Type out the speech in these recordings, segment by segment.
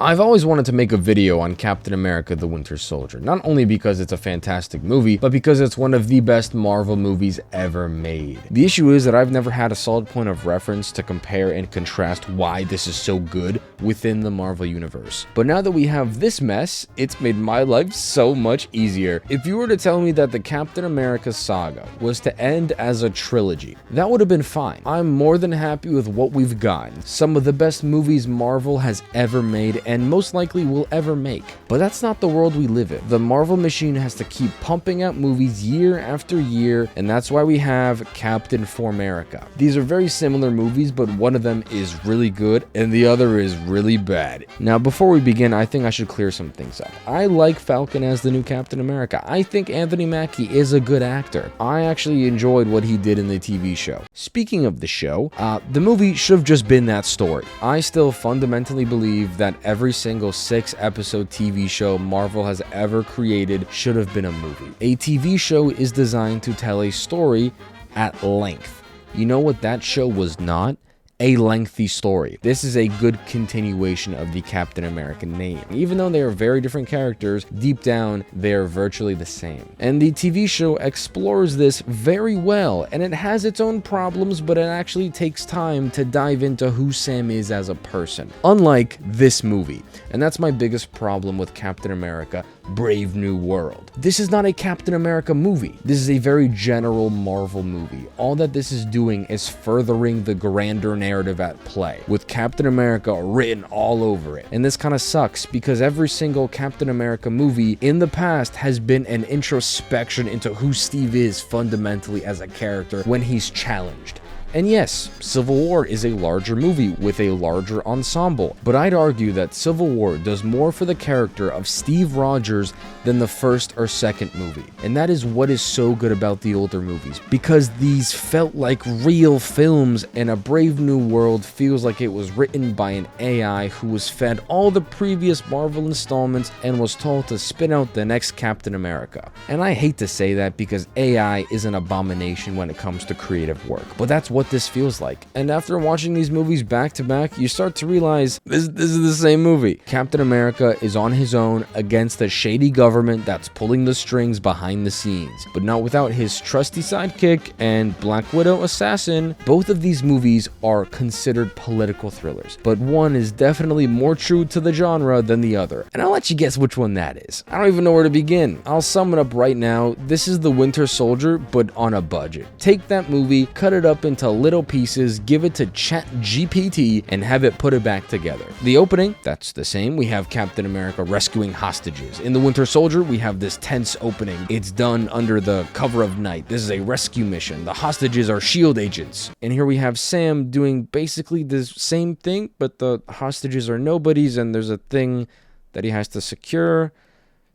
I've always wanted to make a video on Captain America the Winter Soldier, not only because it's a fantastic movie, but because it's one of the best Marvel movies ever made. The issue is that I've never had a solid point of reference to compare and contrast why this is so good within the Marvel universe. But now that we have this mess, it's made my life so much easier. If you were to tell me that the Captain America saga was to end as a trilogy, that would have been fine. I'm more than happy with what we've gotten. Some of the best movies Marvel has ever made and most likely will ever make. But that's not the world we live in. The Marvel machine has to keep pumping out movies year after year, and that's why we have Captain for America. These are very similar movies, but one of them is really good and the other is really bad. Now, before we begin, I think I should clear some things up. I like Falcon as the new Captain America. I think Anthony Mackie is a good actor. I actually enjoyed what he did in the TV show. Speaking of the show, the movie should have just been that story. I still fundamentally believe that every single 6-episode TV show Marvel has ever created should have been a movie. A TV show is designed to tell a story at length. You know what that show was not? A lengthy story. This is a good continuation of the Captain America name. Even though they are very different characters, deep down, they are virtually the same. And the TV show explores this very well, and it has its own problems, but it actually takes time to dive into who Sam is as a person. Unlike this movie. And that's my biggest problem with Captain America: Brave New World. This is not a Captain America movie. This is a very general Marvel movie. All that this is doing is furthering the grander narrative at play, with Captain America written all over it. And this kind of sucks because every single Captain America movie in the past has been an introspection into who Steve is fundamentally as a character when he's challenged. And yes, Civil War is a larger movie with a larger ensemble, but I'd argue that Civil War does more for the character of Steve Rogers than the first or second movie. And that is what is so good about the older movies, because these felt like real films, and A Brave New World feels like it was written by an AI who was fed all the previous Marvel installments and was told to spin out the next Captain America. And I hate to say that because AI is an abomination when it comes to creative work, but that's what this feels like. And after watching these movies back to back, you start to realize this is the same movie. Captain America is on his own against a shady government that's pulling the strings behind the scenes, but not without his trusty sidekick and Black Widow assassin. Both of these movies are considered political thrillers, but one is definitely more true to the genre than the other. And I'll let you guess which one that is. I don't even know where to begin. I'll sum it up right now. This is The Winter Soldier, but on a budget. Take that movie, cut it up into little pieces, give it to ChatGPT, and have it put it back together. The opening, that's the same. We have Captain America rescuing hostages. In The Winter Soldier, we have this tense opening. It's done under the cover of night. This is a rescue mission. The hostages are S.H.I.E.L.D. agents. And here we have Sam doing basically the same thing, but the hostages are nobodies, and there's a thing that he has to secure,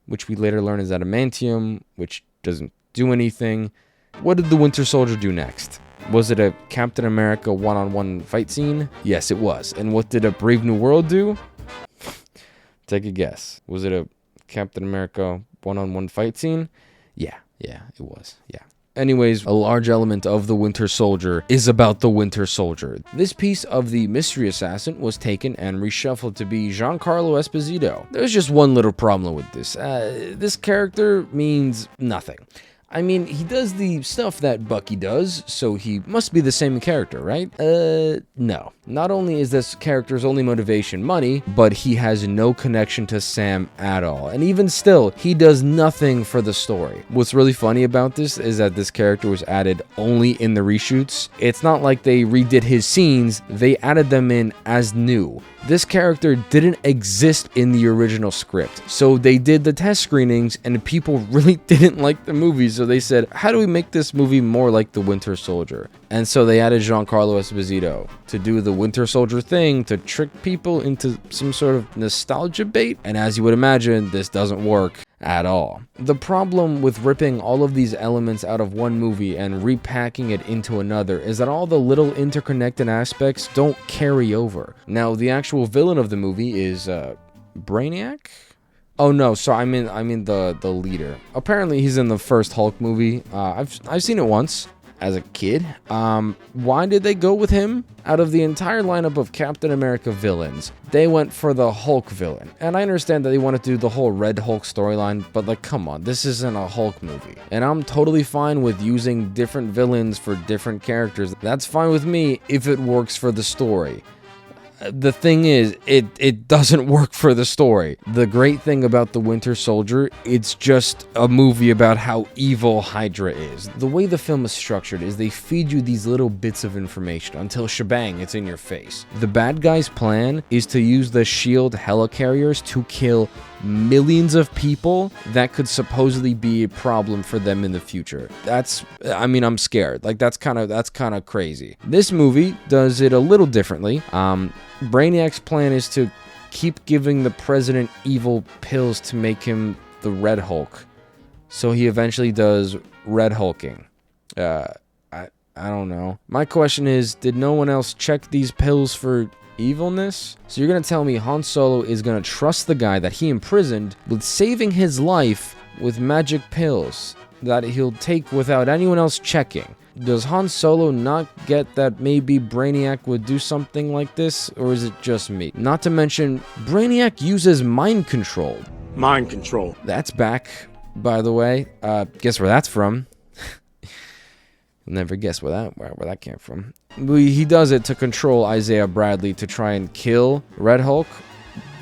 which we later learn is adamantium, which doesn't do anything. What did the Winter Soldier do next? Was it a Captain America one-on-one fight scene? Yes, it was. And what did A Brave New World do? Take a guess. Was it a Captain America one-on-one fight scene? Yeah, it was. Yeah. Anyways, a large element of The Winter Soldier is about the Winter Soldier. This piece of the mystery assassin was taken and reshuffled to be Giancarlo Esposito. There's just one little problem with this. This character means nothing. I mean, he does the stuff that Bucky does, so he must be the same character, right? No. Not only is this character's only motivation money, but he has no connection to Sam at all. And even still, he does nothing for the story. What's really funny about this is that this character was added only in the reshoots. It's not like they redid his scenes, they added them in as new. This character didn't exist in the original script, so they did the test screenings and people really didn't like the movie, so they said, how do we make this movie more like The Winter Soldier? And so they added Giancarlo Esposito to do the Winter Soldier thing, to trick people into some sort of nostalgia bait, and as you would imagine, this doesn't work at all. The problem with ripping all of these elements out of one movie and repacking it into another is that all the little interconnected aspects don't carry over. Now, the actual villain of the movie is Brainiac? Oh no, so I mean the leader. Apparently he's in the first Hulk movie. I've seen it once. as a kid. Why did they go with him? Out of the entire lineup of Captain America villains, they went for the Hulk villain. And I understand that they want to do the whole Red Hulk storyline, but like, come on, this isn't a Hulk movie. And I'm totally fine with using different villains for different characters. That's fine with me if it works for the story. The thing is, it doesn't work for the story. The great thing about The Winter Soldier, it's just a movie about how evil Hydra is. The way the film is structured is they feed you these little bits of information until shebang, it's in your face. The bad guy's plan is to use the SHIELD helicarriers to kill millions of people that could supposedly be a problem for them in the future. I'm scared. Like, that's kind of crazy. This movie does it a little differently. Brainiac's plan is to keep giving the president evil pills to make him the Red Hulk. So he eventually does Red Hulking. I don't know. My question is, did no one else check these pills for evilness? So you're gonna tell me Han Solo is gonna trust the guy that he imprisoned with saving his life with magic pills that he'll take without anyone else checking? Does Han Solo not get that maybe Brainiac would do something like this, or is it just me? Not to mention, Brainiac uses mind control. Mind control. That's back, by the way. Guess where that's from? You'll never guess where that came from. He does it to control Isaiah Bradley to try and kill Red Hulk.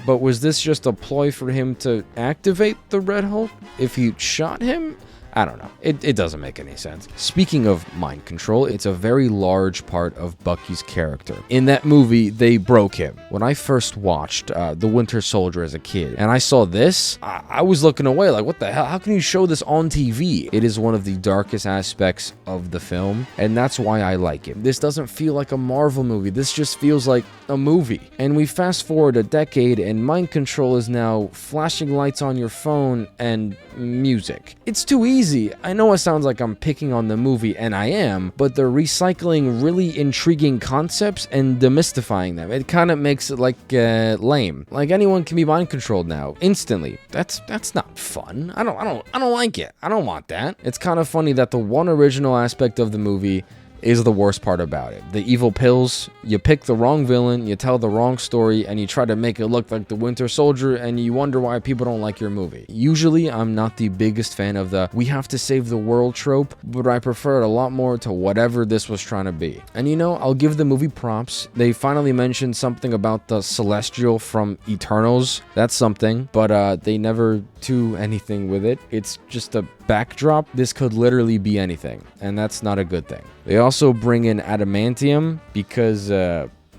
But was this just a ploy for him to activate the Red Hulk if he shot him? I don't know. It doesn't make any sense. Speaking of mind control, it's a very large part of Bucky's character. In that movie, they broke him. When I first watched The Winter Soldier as a kid, and I saw this, I was looking away like, what the hell? How can you show this on TV? It is one of the darkest aspects of the film, and that's why I like it. This doesn't feel like a Marvel movie. This just feels like a movie. And we fast forward a decade, and mind control is now flashing lights on your phone and music. It's too easy. I know it sounds like I'm picking on the movie, and I am, but they're recycling really intriguing concepts and demystifying them. It kind of makes it like lame. Like, anyone can be mind controlled now instantly. That's not fun. I don't like it. I don't want that. It's kind of funny that the one original aspect of the movie is the worst part about it. The evil pills, you pick the wrong villain, you tell the wrong story, and you try to make it look like the Winter Soldier, and you wonder why people don't like your movie. Usually, I'm not the biggest fan of the we have to save the world trope, but I prefer it a lot more to whatever this was trying to be. And you know, I'll give the movie props. They finally mentioned something about the Celestial from Eternals. That's something, but they never do anything with it. It's just a backdrop. This could literally be anything, and that's not a good thing. They also bring in adamantium because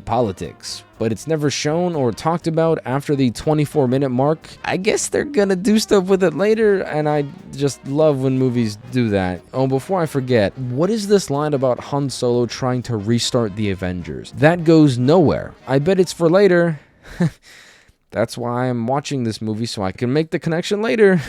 politics, but it's never shown or talked about after the 24-minute mark. I guess they're gonna do stuff with it later, and I just love when movies do that. Oh, before I forget, what is this line about Han Solo trying to restart the Avengers? That goes nowhere. I bet it's for later. That's why I'm watching this movie, so I can make the connection later.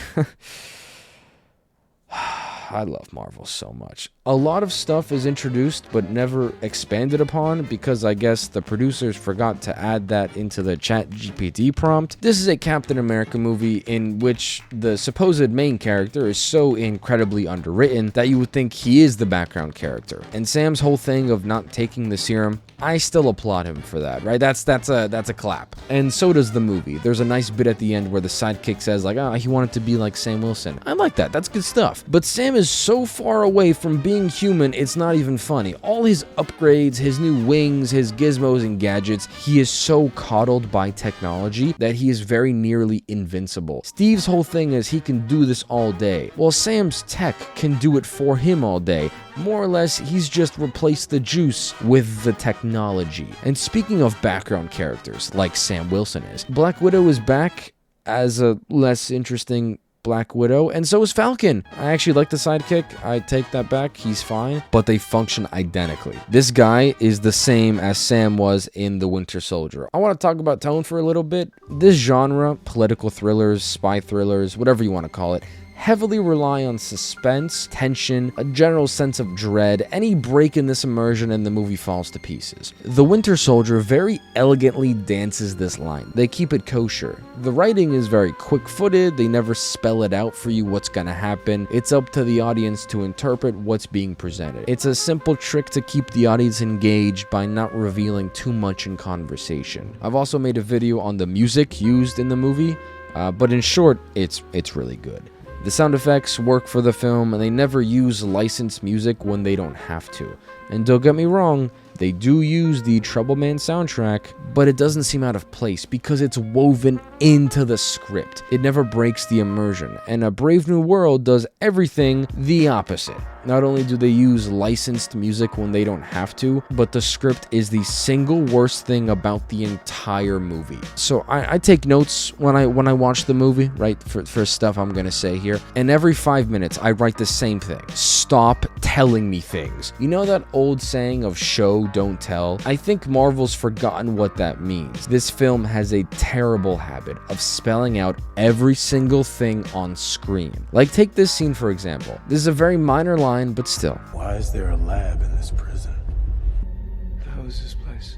I love Marvel so much. A lot of stuff is introduced but never expanded upon because I guess the producers forgot to add that into the ChatGPT prompt. This is a Captain America movie in which the supposed main character is so incredibly underwritten that you would think he is the background character. And Sam's whole thing of not taking the serum, I still applaud him for that, right? That's a clap. And so does the movie. There's a nice bit at the end where the sidekick says like, he wanted to be like Sam Wilson. I like that. That's good stuff. But Sam is so far away from being human, it's not even funny. All his upgrades, his new wings, his gizmos and gadgets, he is so coddled by technology that he is very nearly invincible. Steve's whole thing is he can do this all day. Well, Sam's tech can do it for him all day. More or less, he's just replaced the juice with the technology. And speaking of background characters, like Sam Wilson is, Black Widow is back as a less interesting Black Widow, and so is Falcon. I actually like the sidekick. I take that back. He's fine, but they function identically. This guy is the same as Sam was in The Winter Soldier. I want to talk about tone for a little bit. This genre, political thrillers, spy thrillers, whatever you want to call it, heavily rely on suspense, tension, a general sense of dread. Any break in this immersion and the movie falls to pieces. The Winter Soldier very elegantly dances this line. They keep it kosher. The writing is very quick-footed, they never spell it out for you what's gonna happen. It's up to the audience to interpret what's being presented. It's a simple trick to keep the audience engaged by not revealing too much in conversation. I've also made a video on the music used in the movie, but in short, it's really good. The sound effects work for the film, and they never use licensed music when they don't have to. And don't get me wrong, they do use the Trouble Man soundtrack, but it doesn't seem out of place because it's woven into the script. It never breaks the immersion, and A Brave New World does everything the opposite. Not only do they use licensed music when they don't have to, but the script is the single worst thing about the entire movie. So I take notes when I watch the movie, right, for stuff I'm gonna say here, and every 5 minutes I write the same thing. Stop telling me things. You know that old saying of show, don't tell? I think Marvel's forgotten what that means. This film has a terrible habit of spelling out every single thing on screen. Like, take this scene for example. This is a very minor line, but still. Why is there a lab in this prison? How is this place?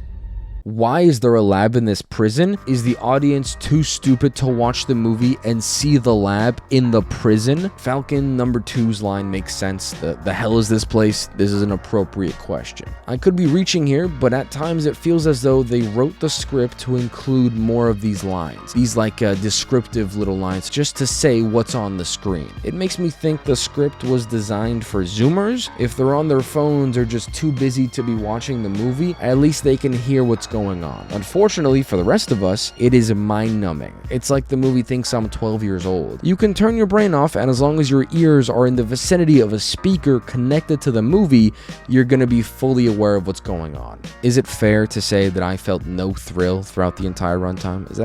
Why is there a lab in this prison? Is the audience too stupid to watch the movie and see the lab in the prison? Falcon number 2's line makes sense. The hell is this place? This is an appropriate question. I could be reaching here, but at times it feels as though they wrote the script to include more of these lines. These descriptive little lines just to say what's on the screen. It makes me think the script was designed for Zoomers. If they're on their phones or just too busy to be watching the movie, at least they can hear what's going on. Unfortunately for the rest of us, it is mind-numbing. It's like the movie thinks I'm 12 years old. You can turn your brain off, and as long as your ears are in the vicinity of a speaker connected to the movie, you're gonna be fully aware of what's going on. Is it fair to say that I felt no thrill throughout the entire runtime? Is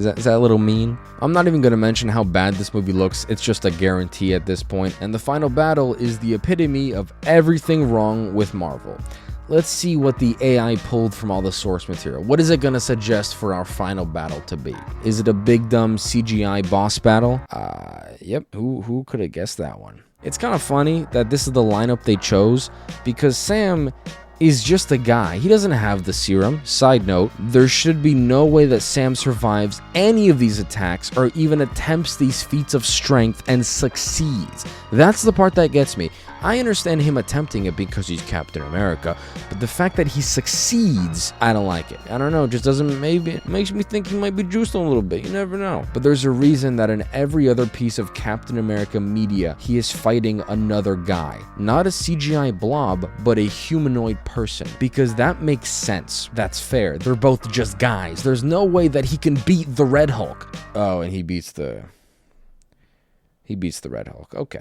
that a little mean? I'm not even going to mention how bad this movie looks. It's just a guarantee at this point. And the final battle is the epitome of everything wrong with Marvel. Let's see what the AI pulled from all the source material. What is it going to suggest for our final battle to be? Is it a big dumb CGI boss battle? Yep. Who could have guessed that one? It's kind of funny that this is the lineup they chose because Sam is just a guy. He doesn't have the serum. Side note, there should be no way that Sam survives any of these attacks or even attempts these feats of strength and succeeds. That's the part that gets me. I understand him attempting it because he's Captain America, but the fact that he succeeds, I don't like it. I don't know, it just doesn't, maybe it makes me think he might be juiced a little bit. You never know. But there's a reason that in every other piece of Captain America media, he is fighting another guy. Not a CGI blob, but a humanoid person. Because that makes sense. That's fair. They're both just guys. There's no way that he can beat the Red Hulk. Oh, and he beats the Red Hulk. Okay.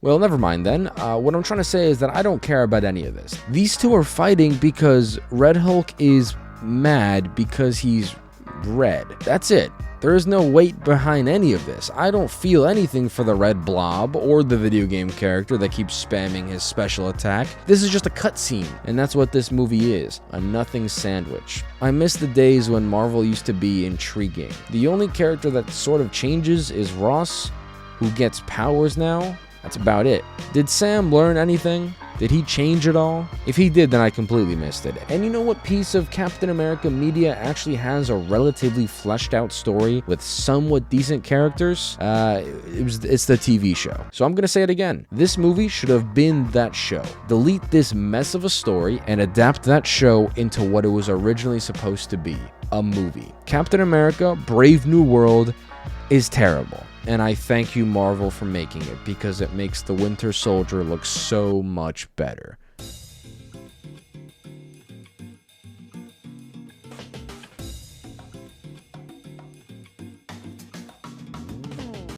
Well, never mind then. What I'm trying to say is that I don't care about any of this. These two are fighting because Red Hulk is mad because he's red. That's it. There is no weight behind any of this. I don't feel anything for the Red Blob or the video game character that keeps spamming his special attack. This is just a cutscene, and that's what this movie is, a nothing sandwich. I miss the days when Marvel used to be intriguing. The only character that sort of changes is Ross, who gets powers now. That's about it. Did Sam learn anything? Did he change at all? If he did, then I completely missed it. And you know what piece of Captain America media actually has a relatively fleshed out story with somewhat decent characters? It's the TV show. So I'm gonna say it again. This movie should have been that show. Delete this mess of a story and adapt that show into what it was originally supposed to be, a movie. Captain America: Brave New World is terrible. And I thank you, Marvel, for making it, because it makes the Winter Soldier look so much better.